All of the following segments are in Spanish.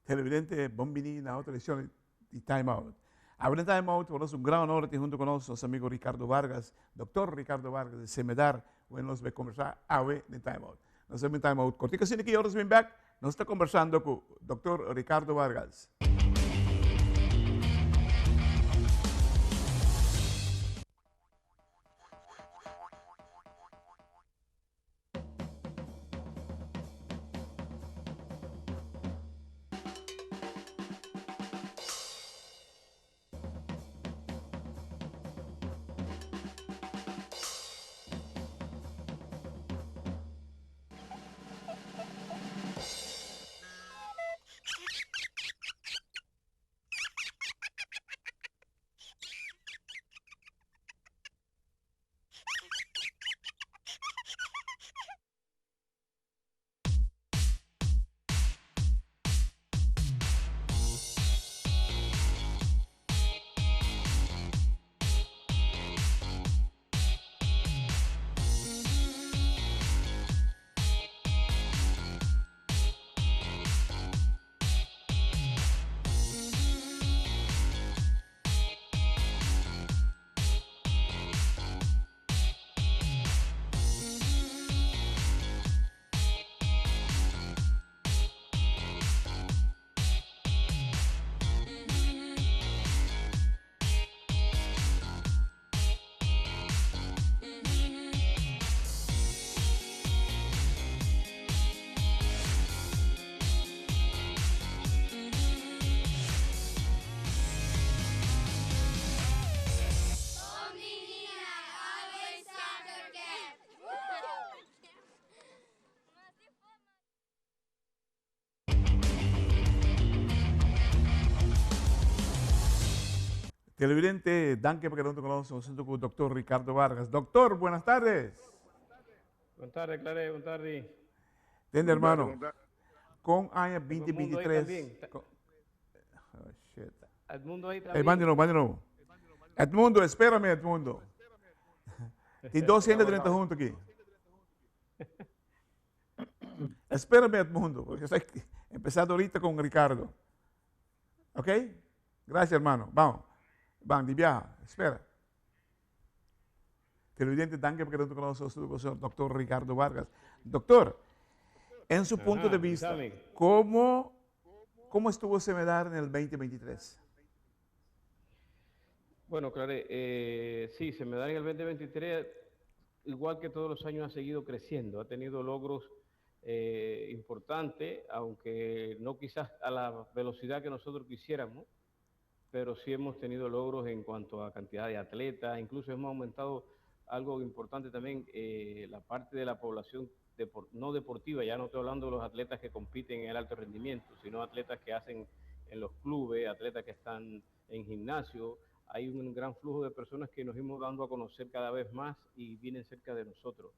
Televidente, bombini na outra edição de Time Out. Abre Time Out, por um grande honor ter junto conosco nosso amigo Ricardo Vargas, doutor Ricardo Vargas de Semedar, onde nós vamos conversar ave de Time Out. Nós vamos em Time Out. Cortica assim que horas vem back, nós estamos conversando com o doutor Ricardo Vargas. Televidente, danke por junto conosco, nós estamos com o doutor Ricardo Vargas. Doutor, buenas tardes. Buenas tardes, Clare, buenas tardes. Entende, hermano? Com a Edmundo ahí 2023. también. Oh, shit. Edmundo ahí Hey, también. mande de novo. Edmundo, espérame, Edmundo. Tem 230 juntos aqui. Espérame, Edmundo, porque eu sei que empezado ahorita com o Ricardo. ¿Ok? Gracias, hermano. Vamos. Vamos, de viaje. Espera. Televidente, danke por junto conosco, o senhor doctor Ricardo Vargas. Doctor, en su punto de vista, avísame. ¿cómo estuvo Semedar en el 2023? Bueno, Clare, sí, se me da en el 2023, igual que todos los años, ha seguido creciendo, ha tenido logros importantes, aunque no quizás a la velocidad que nosotros quisiéramos, pero sí hemos tenido logros en cuanto a cantidad de atletas, incluso hemos aumentado algo importante también, la parte de la población no deportiva, ya no estoy hablando de los atletas que compiten en el alto rendimiento, sino atletas que hacen en los clubes, atletas que están en gimnasio. Hay un gran flujo de personas que nos hemos dando a conocer cada vez más y vienen cerca de nosotros,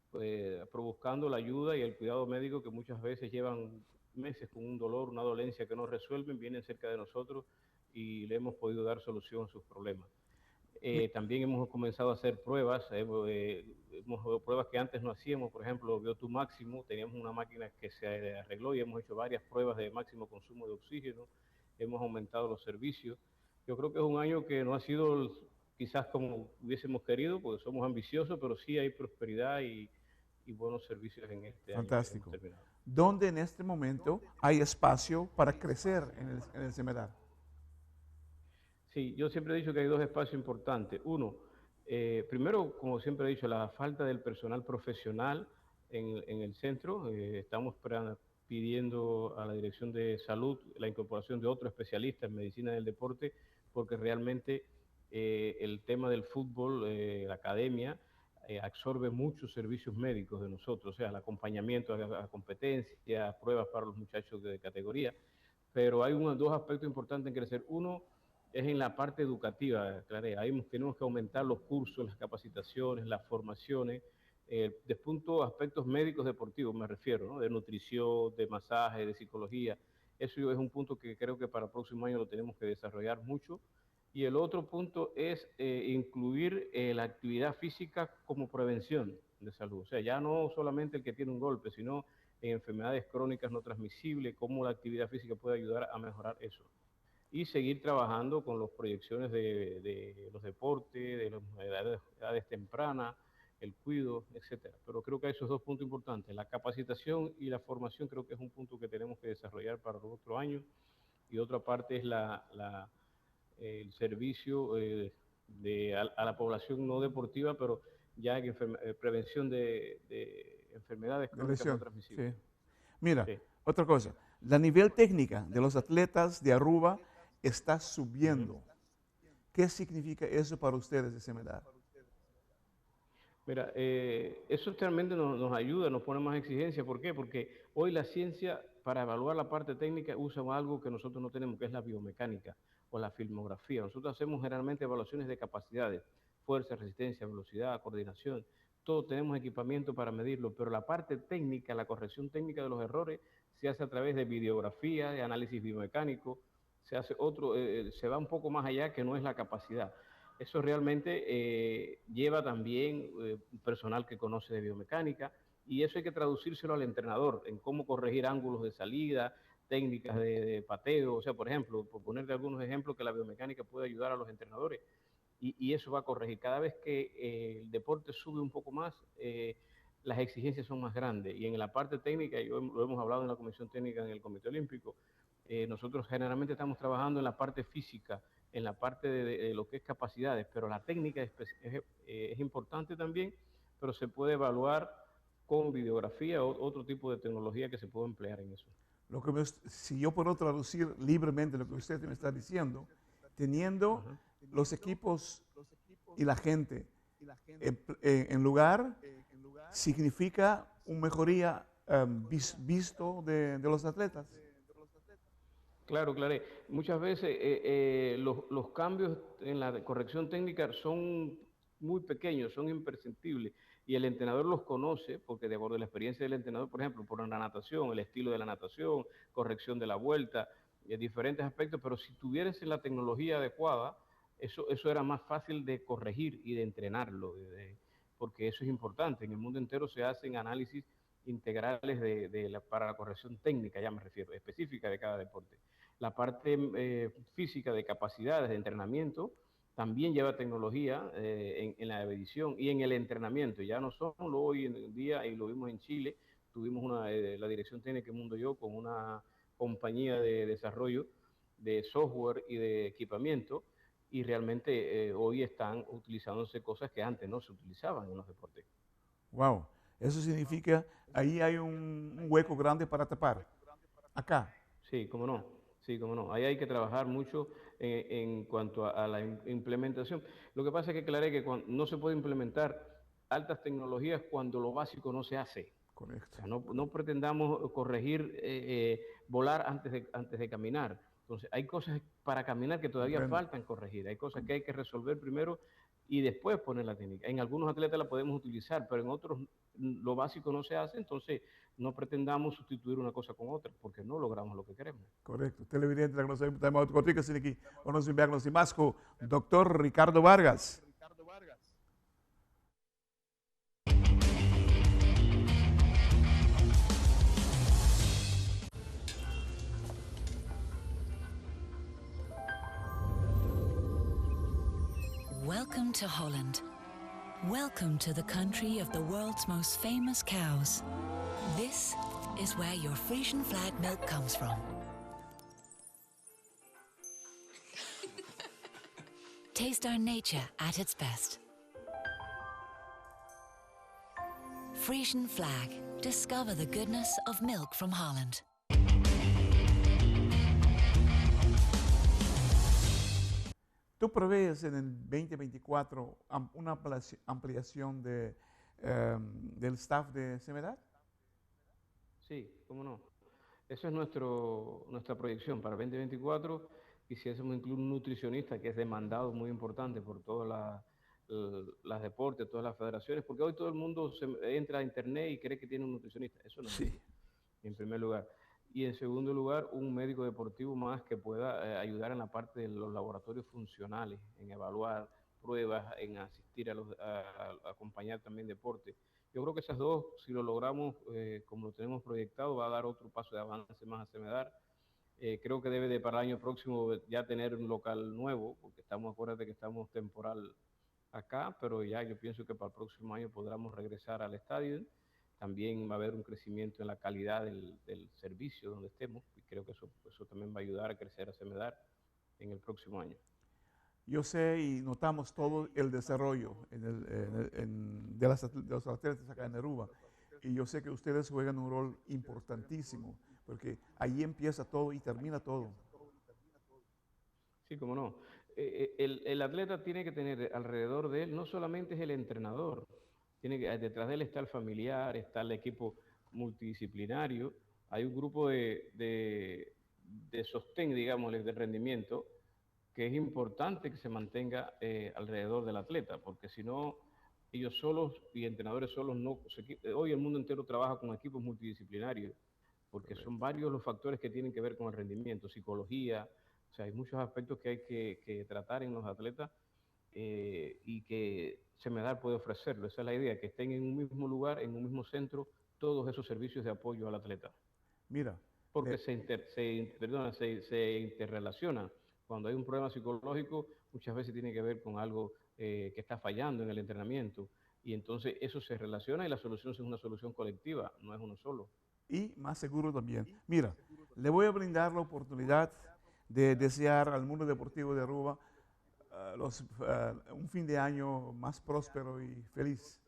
pues, buscando la ayuda y el cuidado médico que muchas veces llevan meses con un dolor, una dolencia que no resuelven, vienen cerca de nosotros y le hemos podido dar solución a sus problemas. También hemos comenzado a hacer pruebas, hemos pruebas que antes no hacíamos, por ejemplo, VO2 máximo, teníamos una máquina que se arregló y hemos hecho varias pruebas de máximo consumo de oxígeno, hemos aumentado los servicios. Yo creo que es un año que no ha sido quizás como hubiésemos querido, porque somos ambiciosos, pero sí hay prosperidad y buenos servicios en este año que hemos Fantástico. terminado. ¿Dónde en este momento hay espacio para crecer en el Semedar? Sí, yo siempre he dicho que hay dos espacios importantes. Uno, primero, como siempre he dicho, la falta del personal profesional en el centro. Estamos pidiendo a la Dirección de Salud la incorporación de otro especialista en medicina del deporte, porque realmente el tema del fútbol, la academia, absorbe muchos servicios médicos de nosotros, o sea, el acompañamiento a competencia, pruebas para los muchachos de categoría. Pero hay dos aspectos importantes en crecer. Uno es en la parte educativa, Clare. Ahí tenemos que aumentar los cursos, las capacitaciones, las formaciones, de aspectos médicos deportivos me refiero, ¿no? De nutrición, de masaje, de psicología. Eso es un punto que creo que para el próximo año lo tenemos que desarrollar mucho. Y el otro punto es incluir la actividad física como prevención de salud. O sea, ya no solamente el que tiene un golpe, sino en enfermedades crónicas no transmisibles, cómo la actividad física puede ayudar a mejorar eso. Y seguir trabajando con las proyecciones de los deportes, de las edades tempranas, el cuido, etcétera. Pero creo que hay esos dos puntos importantes. La capacitación y la formación creo que es un punto que tenemos que desarrollar para los otros años. Y otra parte es el servicio a la población no deportiva, pero ya en prevención de enfermedades De crónicas no lesión, transmisibles. sí. Mira, Sí. otra cosa. La nivel técnica de los atletas de Aruba está Ujú. subiendo. ¿Qué significa eso para ustedes de CEMEDAR? Mira, eso realmente nos ayuda, nos pone más exigencia. ¿Por qué? Porque hoy la ciencia, para evaluar la parte técnica, usa algo que nosotros no tenemos, que es la biomecánica o la filmografía. Nosotros hacemos generalmente evaluaciones de capacidades, fuerza, resistencia, velocidad, coordinación. Todos tenemos equipamiento para medirlo, pero la parte técnica, la corrección técnica de los errores, se hace a través de videografía, de análisis biomecánico, se va un poco más allá, que no es la capacidad. Eso realmente lleva también personal que conoce de biomecánica, y eso hay que traducírselo al entrenador en cómo corregir ángulos de salida, técnicas de pateo. O sea, por ejemplo, por ponerte algunos ejemplos, que la biomecánica puede ayudar a los entrenadores, y eso va a corregir. Cada vez que el deporte sube un poco más, las exigencias son más grandes. Y en la parte técnica, lo hemos hablado en la Comisión Técnica en el Comité Olímpico, nosotros generalmente estamos trabajando en la parte física, en la parte de lo que es capacidades, pero la técnica es importante también, pero se puede evaluar con videografía o otro tipo de tecnología que se puede emplear en eso. Si yo puedo traducir libremente lo que usted me está diciendo, teniendo Ajá. los equipos y la gente en lugar, significa una mejoría visto de los atletas. Claro, claro. Muchas veces los cambios en la corrección técnica son muy pequeños, son imperceptibles, y el entrenador los conoce porque, de acuerdo a la experiencia del entrenador, por ejemplo, por la natación, el estilo de la natación, corrección de la vuelta, diferentes aspectos. Pero si tuvieras la tecnología adecuada, eso era más fácil de corregir y de entrenarlo, porque eso es importante. En el mundo entero se hacen análisis integrales para la corrección técnica, ya me refiero, específica de cada deporte. La parte física, de capacidades, de entrenamiento, también lleva tecnología en la medición y en el entrenamiento. Ya no solo hoy en día, y lo vimos en Chile, tuvimos la Dirección Técnica Mundo Yo con una compañía de desarrollo de software y de equipamiento, y realmente hoy están utilizándose cosas que antes no se utilizaban en los deportes. Wow, eso significa ahí hay un hueco grande para tapar. Acá. Sí, cómo no. Sí, cómo no. Ahí hay que trabajar mucho en cuanto a la implementación. Lo que pasa es que, claro, que no se puede implementar altas tecnologías cuando lo básico no se hace. O Correcto. sea, no pretendamos corregir, volar antes de caminar. Entonces, hay cosas para caminar que todavía Comprendo. faltan corregir. Hay cosas que hay que resolver primero y después poner la técnica. En algunos atletas la podemos utilizar, pero en otros lo básico no se hace. Entonces, no pretendamos sustituir una cosa con otra, porque no logramos lo que queremos. Correcto. Televidente da nossa tema autocortica sin aqui. O nosso diagnóstico Simasco, Dr. Ricardo Vargas. Welcome to Holland. Welcome to the country of the world's most famous cows. This is where your Frisian flag milk comes from. Taste our nature at its best. Frisian flag. Discover the goodness of milk from Holland. ¿Tú prevés en el 2024 una ampliación del staff de CEMEDAR? Sí, cómo no. Eso es nuestra proyección para 2024. Quisiésemos incluir un nutricionista, que es demandado, muy importante por todas las deportes, todas las federaciones, porque hoy todo el mundo entra a internet y cree que tiene un nutricionista. Eso no es Sí. así, en primer lugar. Y en segundo lugar, un médico deportivo más que pueda ayudar en la parte de los laboratorios funcionales, en evaluar pruebas, en asistir a acompañar también deporte. Yo creo que esas dos, si lo logramos como lo tenemos proyectado, va a dar otro paso de avance más a Semedar. Creo que debe de para el año próximo ya tener un local nuevo, porque acuérdate que estamos temporal acá, pero ya yo pienso que para el próximo año podremos regresar al estadio. También va a haber un crecimiento en la calidad del servicio donde estemos, y creo que eso también va a ayudar a crecer a Semedar en el próximo año. Yo sé y notamos todo el desarrollo de los atletas acá en Aruba. Y yo sé que ustedes juegan un rol importantísimo, porque ahí empieza todo y termina todo. Sí, cómo no. El atleta tiene que tener alrededor de él, no solamente es el entrenador, detrás de él está el familiar, está el equipo multidisciplinario, hay un grupo de sostén, digamos, de rendimiento, que es importante que se mantenga alrededor del atleta, porque si no, ellos solos y entrenadores solos no. Hoy el mundo entero trabaja con equipos multidisciplinarios, porque Correcto. son varios los factores que tienen que ver con el rendimiento, psicología, o sea, hay muchos aspectos que hay que tratar en los atletas y que Semedar puede ofrecerlo. Esa es la idea, que estén en un mismo lugar, en un mismo centro, todos esos servicios de apoyo al atleta. Mira, Porque se interrelacionan. Cuando hay un problema psicológico, muchas veces tiene que ver con algo que está fallando en el entrenamiento. Y entonces eso se relaciona y la solución es una solución colectiva, no es uno solo. y más seguro también. Mira, le voy a brindar la oportunidad de desear al mundo deportivo de Aruba un fin de año más próspero y feliz.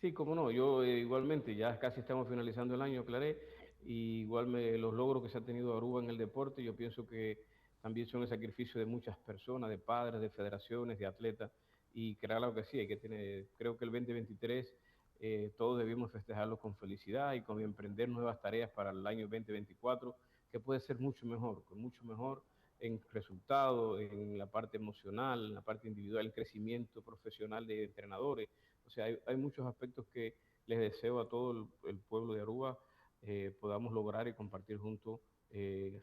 Sí, cómo no, yo igualmente, ya casi estamos finalizando el año, Claré, y igual los logros que se ha tenido Aruba en el deporte, yo pienso que también son el sacrificio de muchas personas, de padres, de federaciones, de atletas, y claro que sí, creo que el 2023 todos debimos festejarlo con felicidad y con emprender nuevas tareas para el año 2024, que puede ser mucho mejor en resultado, en la parte emocional, en la parte individual, en crecimiento profesional de entrenadores. O sea, hay muchos aspectos que les deseo a todo el pueblo de Aruba podamos lograr y compartir juntos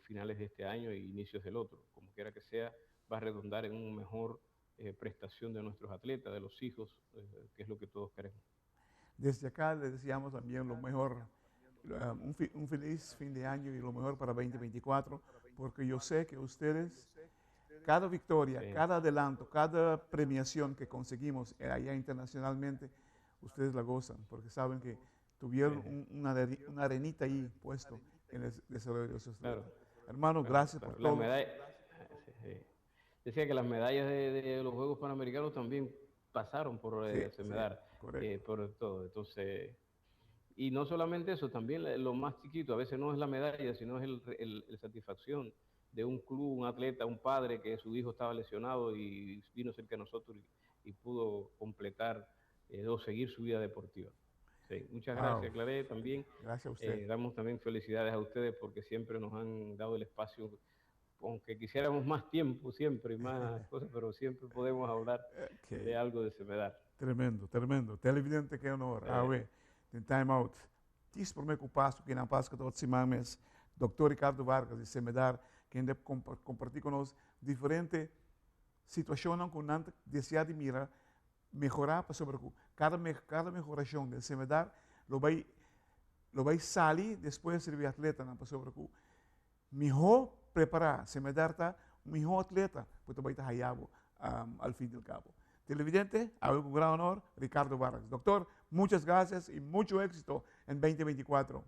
finales de este año e inicios del otro. Como quiera que sea, va a redundar en una mejor prestación de nuestros atletas, de los hijos, que es lo que todos queremos. Desde acá les deseamos también lo mejor, un feliz fin de año y lo mejor para 2024, porque yo sé que ustedes, cada victoria, Sí. cada adelanto, cada premiación que conseguimos allá internacionalmente, ustedes la gozan, porque saben que tuvieron una arenita ahí puesto en el desarrollo de sus Claro, atletas. Hermano, claro, gracias por claro. Las todo. medallas, sí, sí. Decía que las medallas de los Juegos Panamericanos también pasaron por Sí, sí, Semedar, correcto. por todo. Entonces, y no solamente eso, también lo más chiquito, a veces no es la medalla, sino es el satisfacción de un club, un atleta, un padre que su hijo estaba lesionado y vino cerca de nosotros y pudo completar o seguir su vida deportiva. Sí, muchas Wow, gracias, Claré, también. gracias a usted. Damos también felicidades a ustedes porque siempre nos han dado el espacio, aunque quisiéramos más tiempo siempre y más cosas, pero siempre podemos hablar de Okay. algo de Semedar. Tremendo, tremendo. Televidente que honor. Den time out. Tis por me cupasto que na Páscoa tot simames. Dr. Ricardo Vargas de Semedar, que ainda compartir com nós diferente situação com nanta desejar de mira melhorar para sobre cada mejoração de Semedar lo vai salir depois de servir atleta na para sobre melhor preparar Semedar tá melhor atleta porque vai estar hayabo al fin del cabo. Televidente, hago con gran honor, Ricardo Vargas. Doctor, muchas gracias y mucho éxito en 2024.